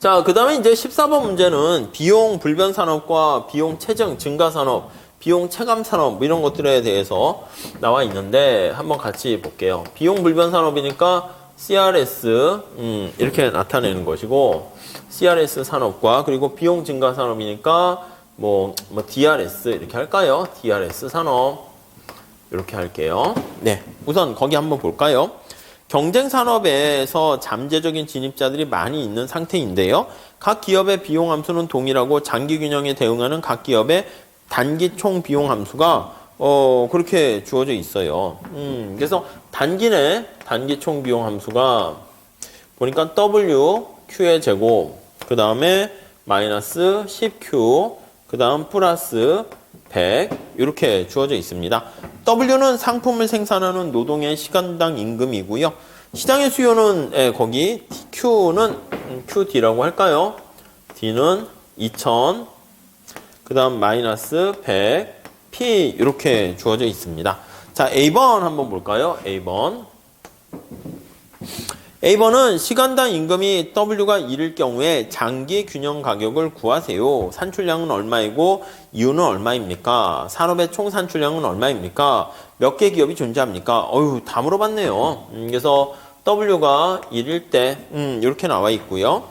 자, 그 다음에 이제 14번 문제는 비용 불변 산업과 비용 체증 증가 산업, 비용 체감 산업 이런 것들에 대해서 나와 있는데 한번 같이 볼게요. 비용 불변 산업이니까 CRS 이렇게 나타내는 것이고 CRS 산업과 그리고 비용 증가 산업이니까 뭐 DRS 이렇게 할까요? DRS 산업 이렇게 할게요. 네, 우선 거기 한번 볼까요? 경쟁 산업에서 잠재적인 진입자들이 많이 있는 상태인데요. 각 기업의 비용 함수는 동일하고 장기 균형에 대응하는 각 기업의 단기 총 비용 함수가 그렇게 주어져 있어요. 그래서 단기 내 단기 총 비용 함수가 보니까 W Q의 제곱, 그 다음에 마이너스 10Q, 그 다음 플러스 100 이렇게 주어져 있습니다. W는 상품을 생산하는 노동의 시간당 임금이고요. 시장의 수요는 거기 Q는 QD라고 할까요? D는 2000, 그 다음 마이너스 100, P 이렇게 주어져 있습니다. 자, A번 한번 볼까요? A번은 시간당 임금이 W가 1일 경우에 장기 균형 가격을 구하세요. 산출량은 얼마이고 이유는 얼마입니까? 산업의 총 산출량은 얼마입니까? 몇 개 기업이 존재합니까? 다 물어봤네요. 그래서 W가 1일 때 이렇게 나와 있고요.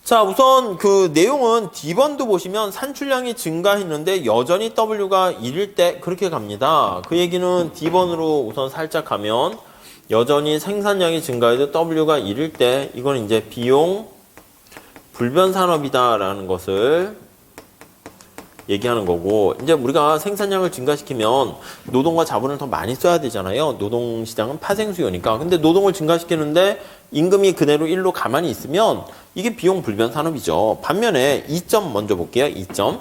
자, 우선 그 내용은 D번도 보시면 산출량이 증가했는데 여전히 W가 1일 때 그렇게 갑니다. 그 얘기는 D번으로 우선 살짝 가면 여전히 생산량이 증가해도 W가 1일 때 이건 이제 비용 불변 산업이다라는 것을 얘기하는 거고, 이제 우리가 생산량을 증가시키면 노동과 자본을 더 많이 써야 되잖아요. 노동시장은 파생수요니까. 근데 노동을 증가시키는데 임금이 그대로 1로 가만히 있으면 이게 비용 불변 산업이죠. 반면에 2점 먼저 볼게요. 2점.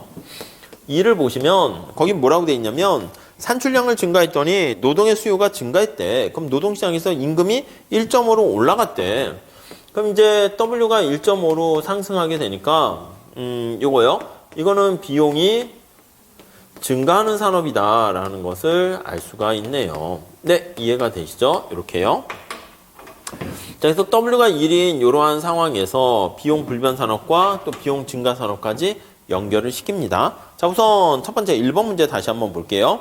2를 보시면 거기 뭐라고 돼 있냐면 산출량을 증가했더니 노동의 수요가 증가했대. 그럼 노동시장에서 임금이 1.5로 올라갔대. 그럼 이제 W가 1.5로 상승하게 되니까 요거요. 이거는 비용이 증가하는 산업이다라는 것을 알 수가 있네요. 네, 이해가 되시죠? 이렇게요. 자, 그래서 W가 1인 이러한 상황에서 비용 불변 산업과 또 비용 증가 산업까지 연결을 시킵니다. 자, 우선 첫 번째 1번 문제 다시 한번 볼게요.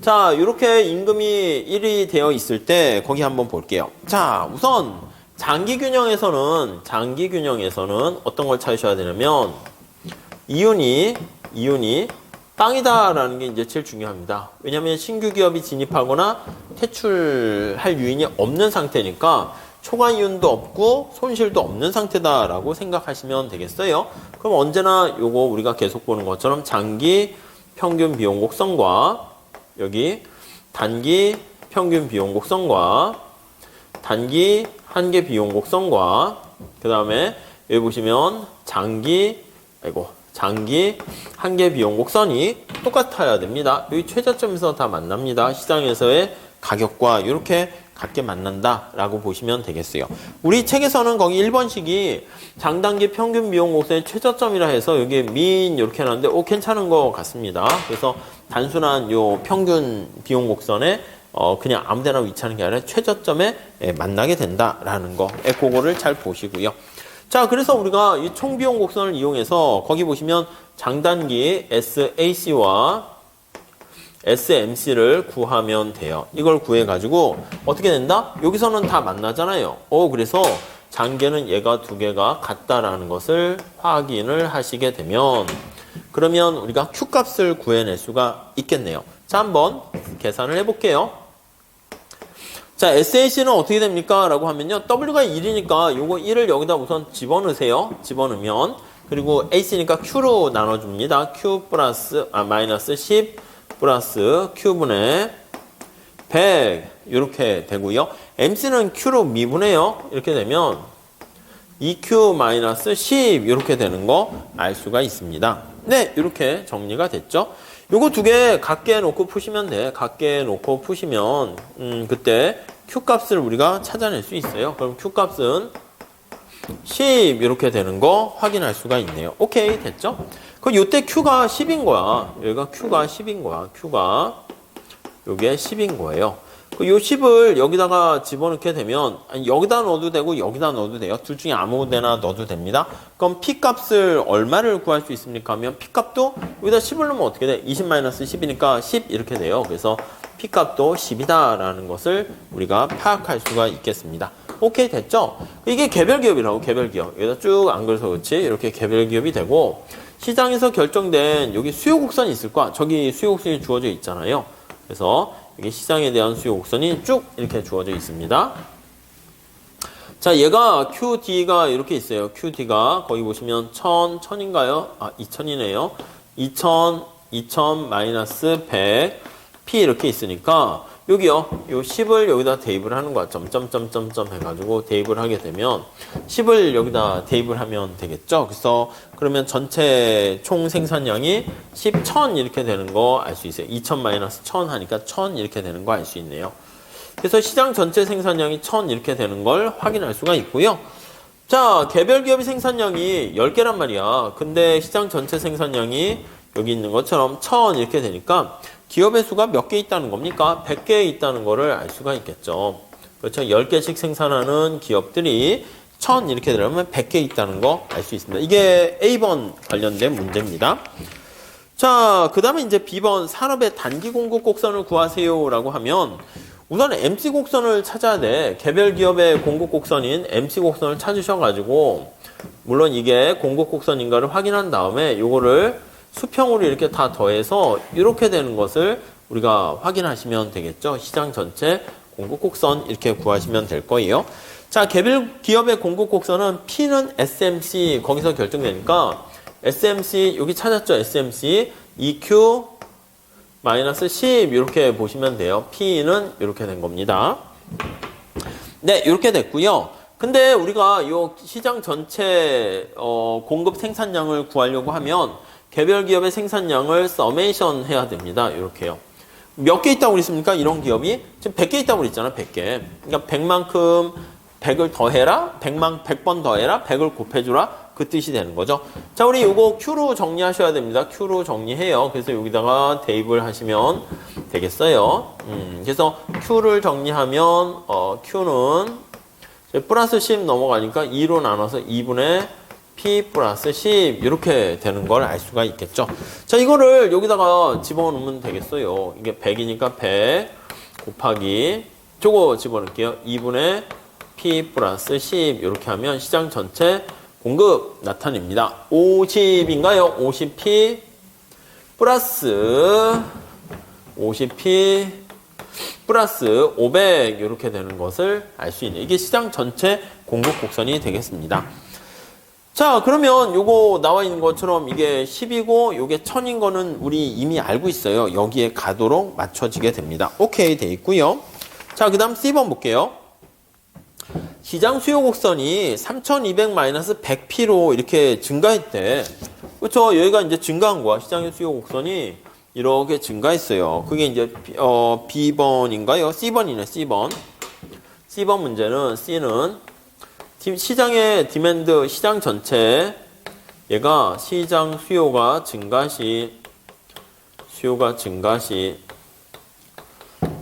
자, 이렇게 임금이 1이 되어 있을 때 거기 한번 볼게요. 자, 우선 장기 균형에서는 어떤 걸 찾으셔야 되냐면 이윤이 땅이다라는 게 이제 제일 중요합니다. 왜냐하면 신규 기업이 진입하거나 퇴출할 요인이 없는 상태니까 초과 이윤도 없고 손실도 없는 상태다라고 생각하시면 되겠어요. 그럼 언제나 요거 우리가 계속 보는 것처럼 장기 평균 비용 곡선과 여기 단기 평균 비용 곡선과 단기 한계 비용 곡선과 그 다음에 여기 보시면 장기 한계 비용 곡선이 똑같아야 됩니다. 여기 최저점에서 다 만납니다. 시장에서의 가격과 이렇게 같게 만난다라고 보시면 되겠어요. 우리 책에서는 거기 1번식이 장단기 평균 비용 곡선의 최저점이라 해서 여기 민 이렇게 해놨는데 괜찮은 것 같습니다. 그래서 단순한 요 평균 비용 곡선에 그냥 아무데나 위치하는 게 아니라 최저점에 만나게 된다라는 거. 그거를 잘 보시고요. 자, 그래서 우리가 이 총비용 곡선을 이용해서 거기 보시면 장단기 SAC와 SMC를 구하면 돼요. 이걸 구해가지고 어떻게 된다? 여기서는 다 만나잖아요. 그래서 장계는 얘가 두 개가 같다라는 것을 확인을 하시게 되면 그러면 우리가 Q값을 구해낼 수가 있겠네요. 자, 한번 계산을 해볼게요. 자, SAC는 어떻게 됩니까? 라고 하면요. W가 1이니까 요거 1을 여기다 우선 집어넣으세요. 집어넣으면. 그리고 AC니까 Q로 나눠줍니다. Q 플러스, 마이너스 10 플러스 Q분의 100. 이렇게 되고요. MC는 Q로 미분해요. 이렇게 되면 2Q 마이너스 10. 이렇게 되는 거 알 수가 있습니다. 네, 이렇게 정리가 됐죠. 요거 두 개 각계 놓고 푸시면 돼. 각계 놓고 푸시면 그때 Q값을 우리가 찾아낼 수 있어요. 그럼 Q값은 10 이렇게 되는 거 확인할 수가 있네요. 오케이, 됐죠? 그럼 요때 Q가 10인 거야. 여기가 Q가 10인 거야. Q가 요게 10인 거예요. 요 10을 여기다가 집어넣게 되면 여기다 넣어도 되고 여기다 넣어도 돼요. 둘 중에 아무 데나 넣어도 됩니다. 그럼 P값을 얼마를 구할 수 있습니까? 하면 P값도 여기다 10을 넣으면 어떻게 돼? 20-10이니까 10 이렇게 돼요. 그래서 P값도 10이다 라는 것을 우리가 파악할 수가 있겠습니다. 오케이, 됐죠? 이게 개별기업이라고, 개별기업. 여기다 쭉 안 그려서 그렇지? 이렇게 개별기업이 되고, 시장에서 결정된 여기 수요곡선이 있을 거야. 저기 수요곡선이 주어져 있잖아요. 그래서 여기 시장에 대한 수요곡선이 쭉 이렇게 주어져 있습니다. 자, 얘가 QD가 이렇게 있어요. QD가 거기 보시면 1000인가요? 아, 2000이네요. 2000 마이너스 100 P 이렇게 있으니까 여기요. 요 10을 여기다 대입을 하는 거야. 점점점점점 해가지고 대입을 하게 되면 10을 여기다 대입을 하면 되겠죠. 그래서 그러면 전체 총 생산량이 10,000 이렇게 되는 거 알 수 있어요. 2000 마이너스 1000 하니까 1000 이렇게 되는 거 알 수 있네요. 그래서 시장 전체 생산량이 1000 이렇게 되는 걸 확인할 수가 있고요. 자, 개별 기업의 생산량이 10개란 말이야. 근데 시장 전체 생산량이 여기 있는 것처럼 1000 이렇게 되니까 기업의 수가 몇 개 있다는 겁니까? 100개 있다는 거를 알 수가 있겠죠. 그렇죠. 10개씩 생산하는 기업들이 1000 이렇게 되려면 100개 있다는 거 알 수 있습니다. 이게 A번 관련된 문제입니다. 자, 그 다음에 이제 B번 산업의 단기 공급 곡선을 구하세요 라고 하면 우선 MC 곡선을 찾아야 돼. 개별 기업의 공급 곡선인 MC 곡선을 찾으셔가지고 물론 이게 공급 곡선인가를 확인한 다음에 요거를 수평으로 이렇게 다 더해서 이렇게 되는 것을 우리가 확인하시면 되겠죠. 시장 전체 공급 곡선 이렇게 구하시면 될 거예요. 자, 개별 기업의 공급 곡선은 P는 SMC 거기서 결정되니까 SMC 여기 찾았죠. SMC EQ 마이너스 10 이렇게 보시면 돼요. P는 이렇게 된 겁니다. 네, 이렇게 됐고요. 근데 우리가 요 시장 전체 공급 생산량을 구하려고 하면 개별 기업의 생산량을 서메이션 해야 됩니다. 이렇게요. 몇 개 있다고 그랬습니까? 이런 기업이 지금 100개 있다고 그랬잖아. 100개. 그러니까 100만큼 100을 더해라. 100번 더해라. 100을 곱해주라. 그 뜻이 되는 거죠. 자, 우리 요거 Q로 정리하셔야 됩니다. Q로 정리해요. 그래서 여기다가 대입을 하시면 되겠어요. 그래서 Q를 정리하면 Q는 플러스 10 넘어가니까 2로 나눠서 2분의 P 플러스 10 이렇게 되는 걸 알 수가 있겠죠. 자, 이거를 여기다가 집어넣으면 되겠어요. 이게 100이니까 100 곱하기 저거 집어넣을게요. 2분의 P 플러스 10 이렇게 하면 시장 전체 공급 나타냅니다. 50인가요? 50P 플러스 50P 플러스 500 이렇게 되는 것을 알 수 있는 이게 시장 전체 공급 곡선이 되겠습니다. 자, 그러면 요거 나와 있는 것처럼 이게 10이고 요게 1000인 거는 우리 이미 알고 있어요. 여기에 가도록 맞춰지게 됩니다. 오케이 돼 있고요. 자, 그 다음 C번 볼게요. 시장 수요 곡선이 3200-100P로 이렇게 증가했대. 그렇죠. 여기가 이제 증가한 거야. 시장의 수요 곡선이 이렇게 증가했어요. 그게 이제 B번인가요? C번이네. C번. C번 문제는 C는 시장의 디맨드, 시장 전체 얘가 시장 수요가 증가 시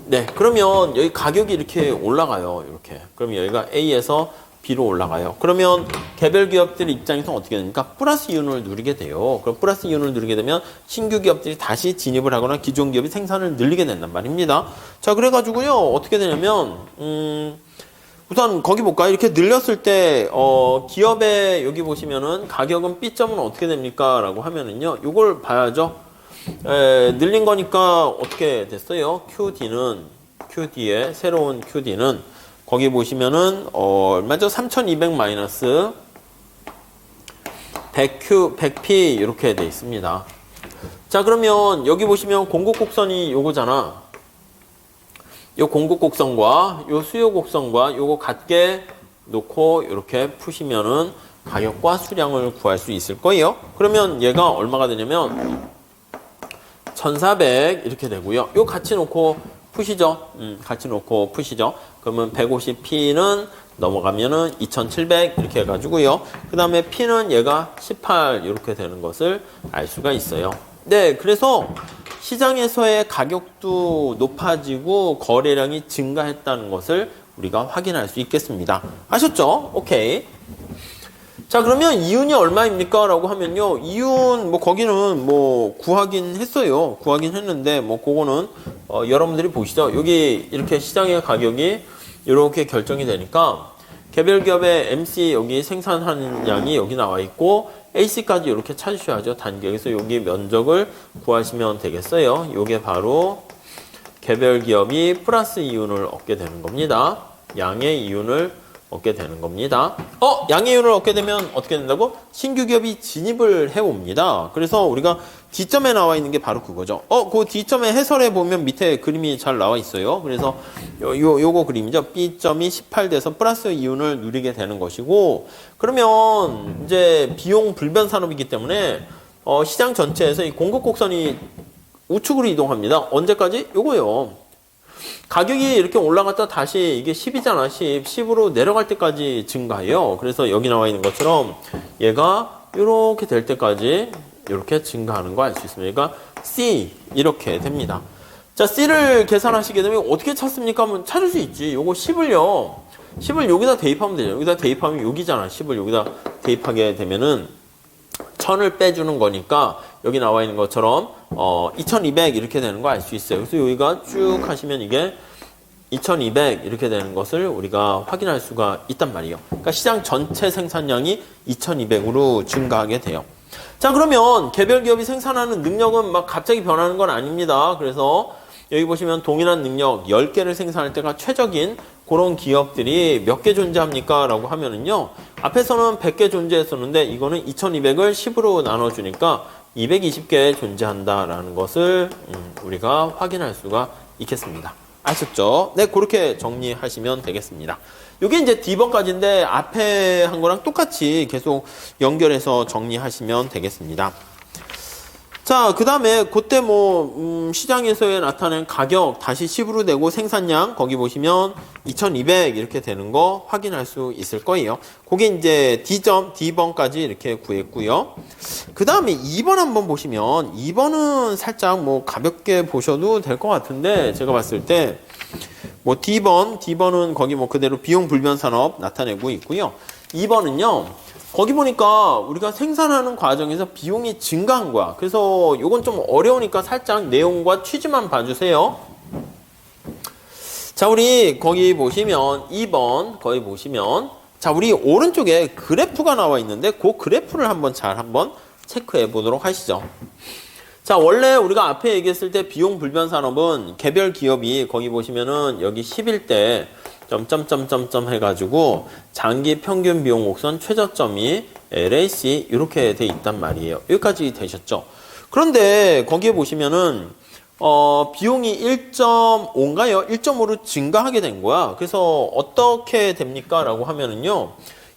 네, 그러면 여기 가격이 이렇게 올라가요. 이렇게. 그러면 여기가 A에서 B로 올라가요. 그러면 개별 기업들 입장에서 어떻게 됩니까? 플러스 이윤을 누리게 돼요. 그럼 플러스 이윤을 누리게 되면 신규 기업들이 다시 진입을 하거나 기존 기업이 생산을 늘리게 된단 말입니다. 자, 그래가지고요. 어떻게 되냐면 우선 거기 볼까요? 이렇게 늘렸을 때 기업의 여기 보시면은 가격은 B점은 어떻게 됩니까? 라고 하면은요. 요걸 봐야죠. 늘린 거니까 어떻게 됐어요? QD의 새로운 QD는 거기 보시면은 얼마죠? 3200 마이너스 100P 이렇게 돼 있습니다. 자, 그러면 여기 보시면 공급 곡선이 요거잖아. 요 공급 곡선과 요 수요 곡선과 요거 같게 놓고 이렇게 푸시면은 가격과 수량을 구할 수 있을 거예요. 그러면 얘가 얼마가 되냐면 1400 이렇게 되고요. 요 같이 놓고 푸시죠. 같이 놓고 푸시죠. 그러면 150P는 넘어가면은 2700 이렇게 해가지고요. 그 다음에 P는 얘가 18 이렇게 되는 것을 알 수가 있어요. 네, 그래서 시장에서의 가격도 높아지고 거래량이 증가했다는 것을 우리가 확인할 수 있겠습니다. 아셨죠? 오케이. 자, 그러면 이윤이 얼마입니까? 라고 하면요. 이윤, 거기는 구하긴 했어요. 구하긴 했는데, 그거는, 여러분들이 보시죠. 여기 이렇게 시장의 가격이 이렇게 결정이 되니까, 개별 기업의 MC 여기 생산하는 양이 여기 나와 있고, AC까지 이렇게 찾으셔야죠. 단계에서 여기 면적을 구하시면 되겠어요. 이게 바로 개별 기업이 플러스 이윤을 얻게 되는 겁니다. 양의 이윤을 얻게 되는 겁니다. 양의 이윤을 얻게 되면 어떻게 된다고? 신규 기업이 진입을 해옵니다. 그래서 우리가 D점에 나와 있는 게 바로 그거죠. 그 D점에 해설해 보면 밑에 그림이 잘 나와 있어요. 그래서 요거 그림이죠. B점이 18돼서 플러스 이윤을 누리게 되는 것이고, 그러면 이제 비용 불변 산업이기 때문에 시장 전체에서 이 공급 곡선이 우측으로 이동합니다. 언제까지? 요거요. 가격이 이렇게 올라갔다 다시 이게 10이잖아. 10으로 내려갈 때까지 증가해요. 그래서 여기 나와 있는 것처럼 얘가 이렇게 될 때까지 이렇게 증가하는 거 알 수 있습니다. 그러니까 C 이렇게 됩니다. 자, C를 계산하시게 되면 어떻게 찾습니까? 하면 찾을 수 있지. 요거 10을 여기다 대입하면 되죠. 여기다 대입하면 여기잖아. 10을 여기다 대입하게 되면은 1000을 빼주는 거니까 여기 나와 있는 것처럼 2200 이렇게 되는 거 알 수 있어요. 그래서 여기가 쭉 하시면 이게 2200 이렇게 되는 것을 우리가 확인할 수가 있단 말이에요. 그러니까 시장 전체 생산량이 2200으로 증가하게 돼요. 자, 그러면 개별 기업이 생산하는 능력은 막 갑자기 변하는 건 아닙니다. 그래서 여기 보시면 동일한 능력 10개를 생산할 때가 최적인 그런 기업들이 몇 개 존재합니까? 라고 하면은요. 앞에서는 100개 존재했었는데 이거는 2200을 10으로 나눠주니까 220개 존재한다라는 것을 우리가 확인할 수가 있겠습니다. 아셨죠? 네, 그렇게 정리하시면 되겠습니다. 이게 이제 D번까지인데 앞에 한 거랑 똑같이 계속 연결해서 정리하시면 되겠습니다. 자, 그 다음에 그때 시장에서의 나타낸 가격 다시 10으로 내고 생산량 거기 보시면 2200 이렇게 되는 거 확인할 수 있을 거예요. 그게 이제 D번까지 이렇게 구했고요. 그 다음에 2번 한번 보시면 2번은 살짝 가볍게 보셔도 될 것 같은데 제가 봤을 때 D번은 거기 그대로 비용 불변 산업 나타내고 있고요. 2번은요. 거기 보니까 우리가 생산하는 과정에서 비용이 증가한 거야. 그래서 이건 좀 어려우니까 살짝 내용과 취지만 봐주세요. 자, 우리 거기 보시면 2번 거기 보시면 자, 우리 오른쪽에 그래프가 나와 있는데 그 그래프를 한번 체크해 보도록 하시죠. 자, 원래 우리가 앞에 얘기했을 때 비용 불변 산업은 개별 기업이 거기 보시면은 여기 10일 때 점점점점점 해가지고 장기 평균 비용 곡선 최저점이 LAC 이렇게 돼 있단 말이에요. 여기까지 되셨죠? 그런데 거기에 보시면은 비용이 1.5인가요? 1.5로 증가하게 된 거야. 그래서 어떻게 됩니까? 라고 하면은요.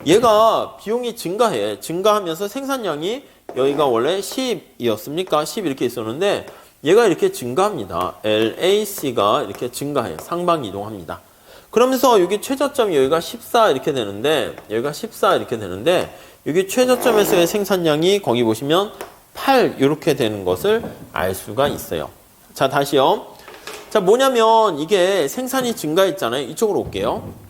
얘가 비용이 증가하면서 생산량이 여기가 원래 10이었습니까? 10 이렇게 있었는데 얘가 이렇게 증가합니다. LAC가 이렇게 증가해요. 상방 이동합니다. 그러면서 여기 최저점이 여기가 14 이렇게 되는데 여기가 14 이렇게 되는데 여기 최저점에서의 생산량이 거기 보시면 8 이렇게 되는 것을 알 수가 있어요. 자, 다시요. 자, 뭐냐면 이게 생산이 증가했잖아요. 이쪽으로 올게요.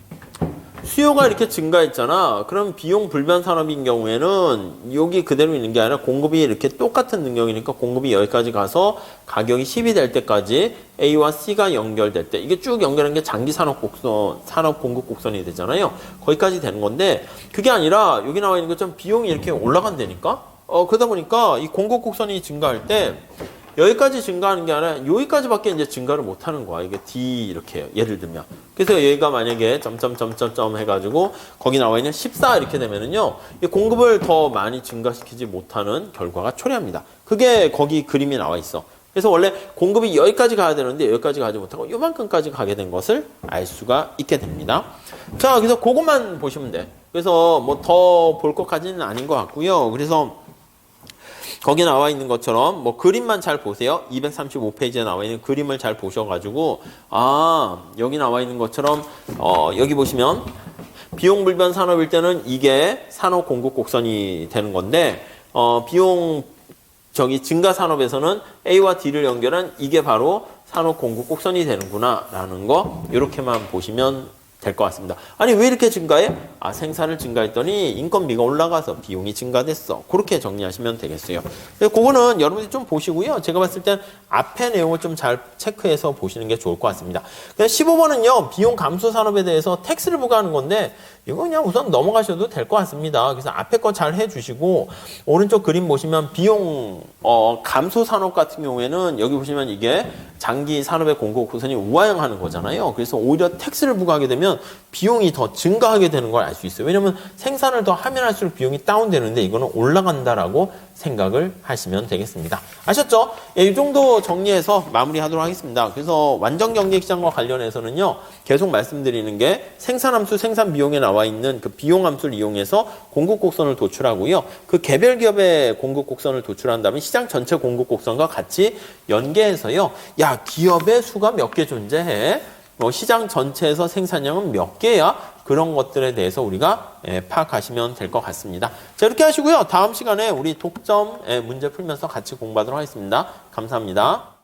수요가 이렇게 증가했잖아. 그럼 비용 불변 산업인 경우에는 여기 그대로 있는 게 아니라 공급이 이렇게 똑같은 능력이니까 공급이 여기까지 가서 가격이 10이 될 때까지 A와 C가 연결될 때 이게 쭉 연결한 게 장기 산업 공급 곡선이 되잖아요. 거기까지 되는 건데 그게 아니라 여기 나와 있는 것처럼 비용이 이렇게 올라간다니까? 그러다 보니까 이 공급 곡선이 증가할 때 여기까지 증가하는 게 아니라 여기까지밖에 이제 증가를 못 하는 거야. 이게 D 이렇게 해요. 예를 들면. 그래서 여기가 만약에 점점점점점 해가지고 거기 나와 있는 14 이렇게 되면은요. 이 공급을 더 많이 증가시키지 못하는 결과가 초래합니다. 그게 거기 그림이 나와 있어. 그래서 원래 공급이 여기까지 가야 되는데 여기까지 가지 못하고 요만큼까지 가게 된 것을 알 수가 있게 됩니다. 자, 그래서 그것만 보시면 돼. 그래서 더 볼 것까지는 아닌 것 같고요. 그래서 거기 나와 있는 것처럼 그림만 잘 보세요. 235페이지에 나와 있는 그림을 잘 보셔가지고 여기 나와 있는 것처럼 여기 보시면 비용 불변 산업일 때는 이게 산업 공급 곡선이 되는 건데 비용 저기 증가 산업에서는 A와 D를 연결한 이게 바로 산업 공급 곡선이 되는구나라는 거 이렇게만 보시면 될 것 같습니다. 아니 왜 이렇게 증가해? 아 생산을 증가했더니 인건비가 올라가서 비용이 증가됐어. 그렇게 정리하시면 되겠어요. 그거는 여러분들이 좀 보시고요. 제가 봤을 땐 앞에 내용을 좀 잘 체크해서 보시는 게 좋을 것 같습니다. 15번은요. 비용 감소 산업에 대해서 텍스를 부과하는 건데 이거 그냥 우선 넘어가셔도 될 것 같습니다. 그래서 앞에 거 잘 해주시고 오른쪽 그림 보시면 비용 감소 산업 같은 경우에는 여기 보시면 이게 장기 산업의 공급 곡선이 우하향하는 거잖아요. 그래서 오히려 텍스를 부과하게 되면 비용이 더 증가하게 되는 걸 알 수 있어요. 왜냐하면 생산을 더 하면 할수록 비용이 다운되는데 이거는 올라간다라고 생각을 하시면 되겠습니다. 아셨죠? 예, 이 정도 정리해서 마무리하도록 하겠습니다. 그래서 완전 경제 시장과 관련해서는요. 계속 말씀드리는 게 생산함수, 생산 비용에 나와 있는 그 비용 함수를 이용해서 공급 곡선을 도출하고요. 그 개별 기업의 공급 곡선을 도출한 다음에 시장 전체 공급 곡선과 같이 연계해서요. 야, 기업의 수가 몇 개 존재해? 뭐 시장 전체에서 생산량은 몇 개야? 그런 것들에 대해서 우리가 파악하시면 될 것 같습니다. 자, 이렇게 하시고요. 다음 시간에 우리 독점 문제 풀면서 같이 공부하도록 하겠습니다. 감사합니다.